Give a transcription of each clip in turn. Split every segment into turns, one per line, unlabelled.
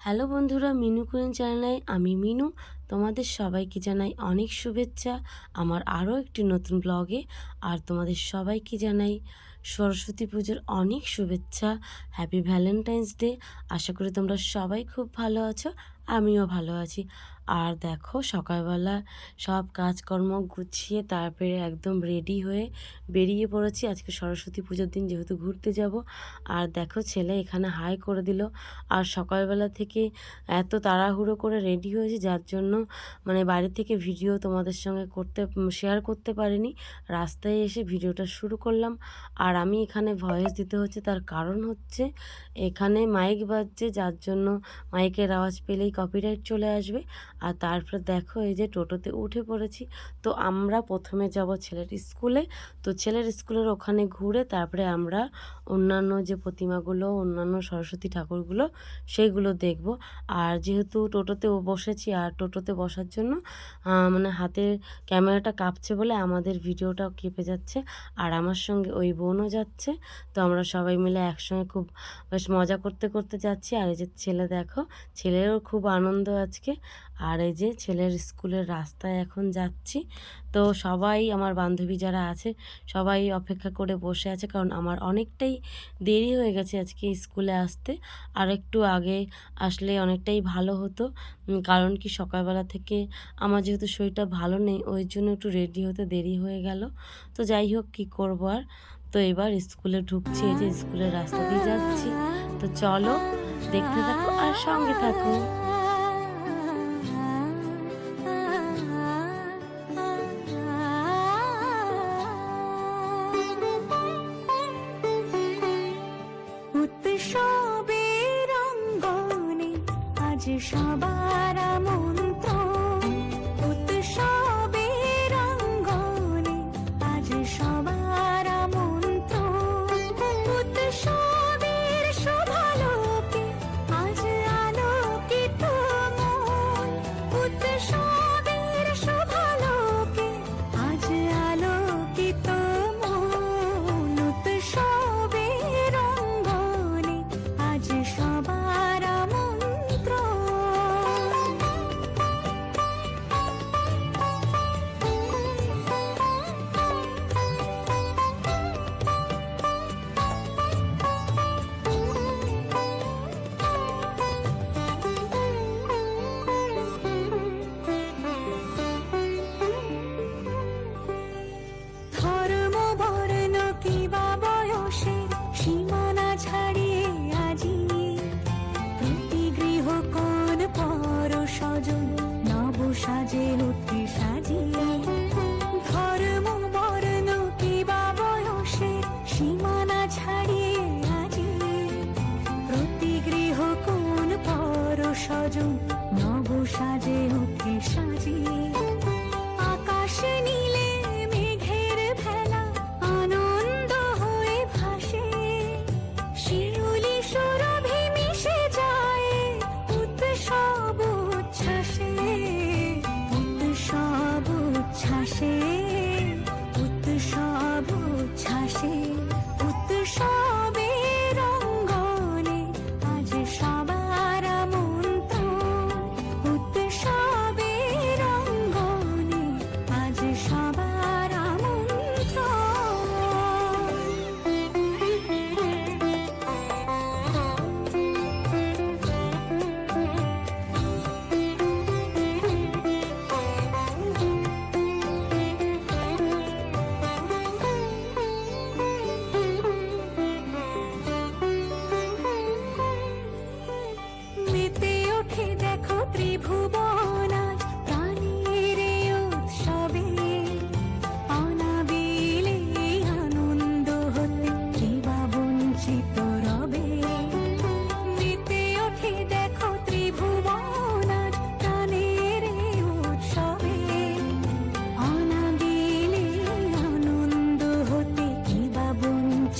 Hello বন্ধুরা, Minu queen চ্যানেলে আমি মিনু তোমাদের সবাইকে জানাই অনেক শুভেচ্ছা আমার আরও একটি নতুন ব্লগে। আর তোমাদের সবাইকে জানাই সরস্বতী পুজোর অনেক শুভেচ্ছা। Happy Valentine's day. আশা করি তোমরা সবাই খুব ভালো আছো, আমিও ভালো আছি। আর দেখো, সকালবেলা সব কাজকর্ম গুছিয়ে তারপরে একদম রেডি হয়ে বেরিয়ে পড়েছি আজকে সরস্বতী পুজোর দিন, যেহেতু ঘুরতে যাব। আর দেখো, ছেলে এখানে হাই করে দিল। আর সকালবেলা থেকে এত তাড়াহুড়ো করে রেডি হয়েছি, যার জন্য মানে বাড়ি থেকে ভিডিও তোমাদের সঙ্গে শেয়ার করতে পারিনি। রাস্তায় এসে ভিডিওটা শুরু করলাম। আর আমি এখানে ভয়েস দিতে হচ্ছে, তার কারণ হচ্ছে এখানে মাইক বাজছে, যার জন্য মাইকের আওয়াজ পেলেই কপিরাইট চলে আসবে। আর তারপর দেখো, এই যে টোটোতে উঠে পড়েছি। তো আমরা প্রথমে যাব ছেলের স্কুলে। তো ছেলের স্কুলের ওখানে ঘুরে তারপরে আমরা অন্যান্য যে প্রতিমাগুলো, অন্যান্য সরস্বতী ঠাকুরগুলো, সেইগুলো দেখব। আর যেহেতু টোটোতে বসেছি, আর টোটোতে বসার জন্য মানে হাতের ক্যামেরাটা কাঁপছে বলে আমাদের ভিডিওটাও কেঁপে যাচ্ছে। আর আমার সঙ্গে ওই বোনও যাচ্ছে। তো আমরা সবাই মিলে একসঙ্গে খুব বেশ মজা করতে করতে যাচ্ছি। আর এই যে ছেলে, দেখো, ছেলেরও খুব আনন্দ আজকে। আর এই যে ছেলের স্কুলের রাস্তায় এখন যাচ্ছি। তো সবাই, আমার বান্ধবী যারা আছে, সবাই অপেক্ষা করে বসে আছে, কারণ আমার অনেকটাই দেরি হয়ে গেছে আজকে স্কুলে আসতে। আর একটু আগে আসলে অনেকটাই ভালো হতো, কারণ কি সকালবেলা থেকে আমার যেহেতু শরীরটা ভালো নেই, ওই জন্য একটু রেডি হতে দেরি হয়ে গেল। তো যাই হোক, কী করবো আর। তো এবার স্কুলে ঢুকছি, এই যে স্কুলের রাস্তা দিয়ে যাচ্ছি। তো চলো, দেখতে থাকো আর সঙ্গে থাকো।
উৎসবের অঙ্গনে আজ সবার আমন্ত্রণ, উৎসবের অঙ্গনে আজ সবার আমন্ত্রণ, উৎসবের শোভালোকে আজ আলোকিত মন, উৎসবের শোভালোকে আজ আলোকিত মন, উৎসবের অঙ্গনে আজ সবার আমন্ত্রণ।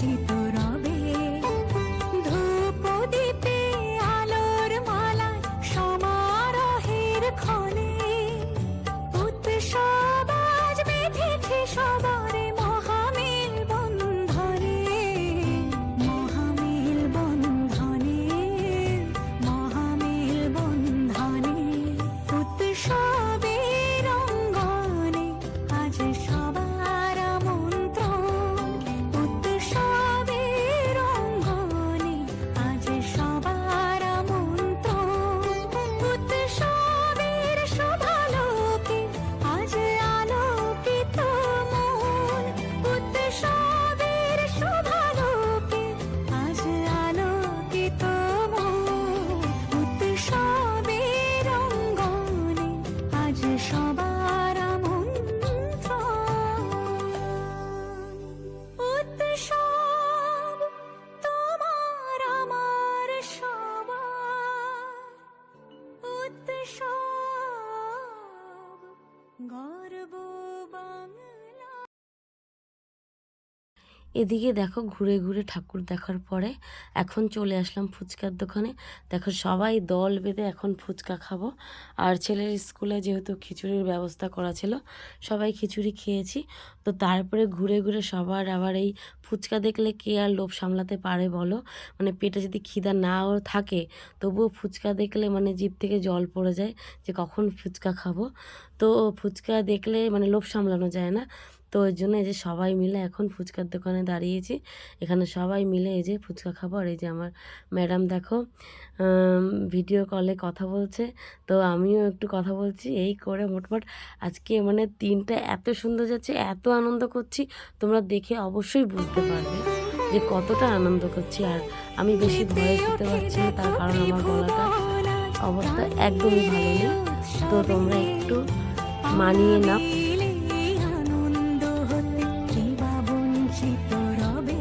বঞ্চিত রবে ধূপ দীপে আলোর মালায় সমারোহের ক্ষণে উৎসব আজ বেঁধেছে সবারে মহামিল বন্ধনে মহামিল বন্ধনে মহামিল বন্ধনে উৎসবের অঙ্গনে আজ সবার আমন্ত্রণ উৎসবের অঙ্গনে আজ সবার আমন্ত্রণ উৎসবের শোভালোকে আজ আলোকিত মন উৎসবের শোভালোকে আজ আলোকিত মন উৎসবের অঙ্গনে আজ সবার আমন্ত্রণ উৎসব তোমার আমার সবার উৎসব গর্ব বাংলা।
এদিকে দেখো ঘুরে ঘুরে ঠাকুর দেখার পরে এখন চলে আসলাম ফুচকার দোকানে। দেখো সবাই দল বেঁধে এখন ফুচকা খাবো। আর ছেলের স্কুলে যেহেতু খিচুড়ির ব্যবস্থা করা ছিল, সবাই খিচুড়ি খেয়েছি। তো তারপরে ঘুরে ঘুরে সবার আবার এই ফুচকা দেখলে কে আর লোভ সামলাতে পারে বলো? মানে পেটে যদি খিদা নাও থাকে, তবুও ফুচকা দেখলে মানে জিভ থেকে জল পড়ে যায় যে কখন ফুচকা খাবো। তো ফুচকা দেখলে মানে লোভ সামলানো যায় না। তো ওই জন্য এই যে সবাই মিলে এখন ফুচকার দোকানে দাঁড়িয়েছি। এখানে সবাই মিলে এই যে ফুচকা খাবো। আর এই যে আমার ম্যাডাম দেখো ভিডিও কলে কথা বলছে, তো আমিও একটু কথা বলছি। এই করে মোটমাট আজকে মানে দিনটা এত সুন্দর যাচ্ছে, এত আনন্দ করছি, তোমরা দেখে অবশ্যই বুঝতে পারবে যে কতটা আনন্দ করছি। আর আমি বেশি ভয়েস দিতে পারছি না, তার কারণ আমার গলাটা অবস্থা একদমই ভালো নেই। তো তোমরা একটু মানিয়ে নাও।
আনন্দ হতে কে বা বঞ্চিত রবে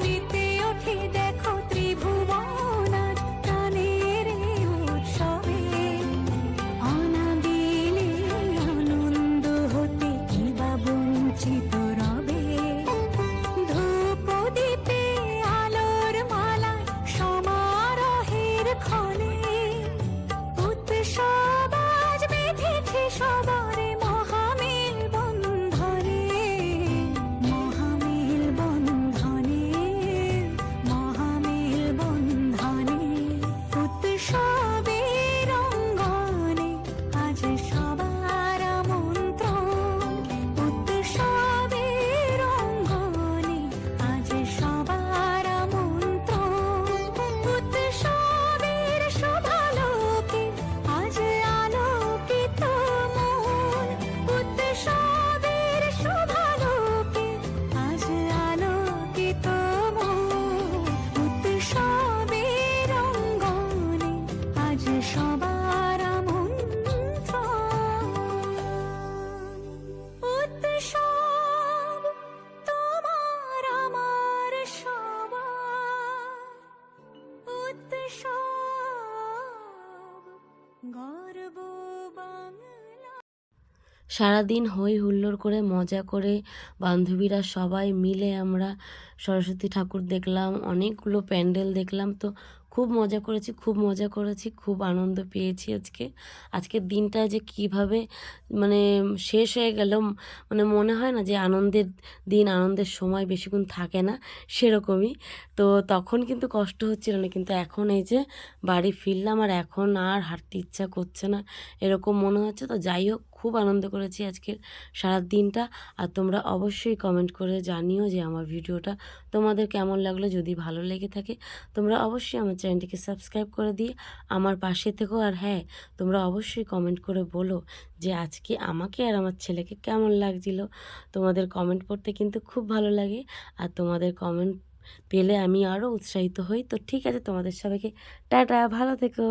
মেতে ওঠে দেখো ত্রিভুবন আজ প্রাণের এই উৎসবে অনাবিলে আনন্দ হতে কে বা বঞ্চিত রবে ধূপ দীপে আলোর মালায় সমারোহের ক্ষণে উৎসব আজ বেঁধেছে সবারে মহামিল বন্ধনে মহামিল বন্ধনে মহামিল বন্ধনে উৎসবের অঙ্গনে আজ সবার আমন্ত্রণ উৎসবের অঙ্গনে আজ সবার আমন্ত্রণ উৎসবের শোভালোকে আজ আলোকিত মন উৎসবের শোভালোকে আজ আলোকিত মন উৎসবের অঙ্গনে আজ সবার আমন্ত্রণ উৎসব তোমার আমার সবার উৎসব গর্ব বাংলা।
সারাদিন হই হুল্লোড় করে মজা করে বান্ধবীরা সবাই মিলে আমরা সরস্বতী ঠাকুর দেখলাম, অনেকগুলো প্যান্ডেল দেখলাম। তো খুব মজা করেছি, খুব মজা করেছি, খুব আনন্দ পেয়েছি আজকে। আজকের দিনটা যে কিভাবে মানে শেষ হয়ে গেল, মানে মনে হয় না যে আনন্দের দিন, আনন্দের সময় বেশিক্ষণ থাকে না, সেরকমই। তো তখন কিন্তু কষ্ট হচ্ছিল না, কিন্তু এখন এই যে বাড়ি ফিরলাম আর এখন আর হাঁটতে ইচ্ছা করছে না, এরকম মনে হচ্ছে। তো যাই হোক, খুব আনন্দ করেছি আজকের সারা দিনটা। আর তোমরা অবশ্যই কমেন্ট করে জানিও যে আমার ভিডিওটা তোমাদের কেমন লাগলো। যদি ভালো লেগে থাকে তোমরা অবশ্যই আমার চ্যানেলটিকে সাবস্ক্রাইব করে দিয়ে আমার পাশে থেকো। আর হ্যাঁ, তোমরা অবশ্যই কমেন্ট করে বলো যে আজকে আমাকে আর আমার ছেলেকে কেমন লাগছিল। তোমাদের কমেন্ট পড়তে কিন্তু খুব ভালো লাগে, আর তোমাদের কমেন্ট পেলে আমি আরও উৎসাহিত হই। তো ঠিক আছে, তোমাদের সবাইকে টাটা, ভালো থেকো।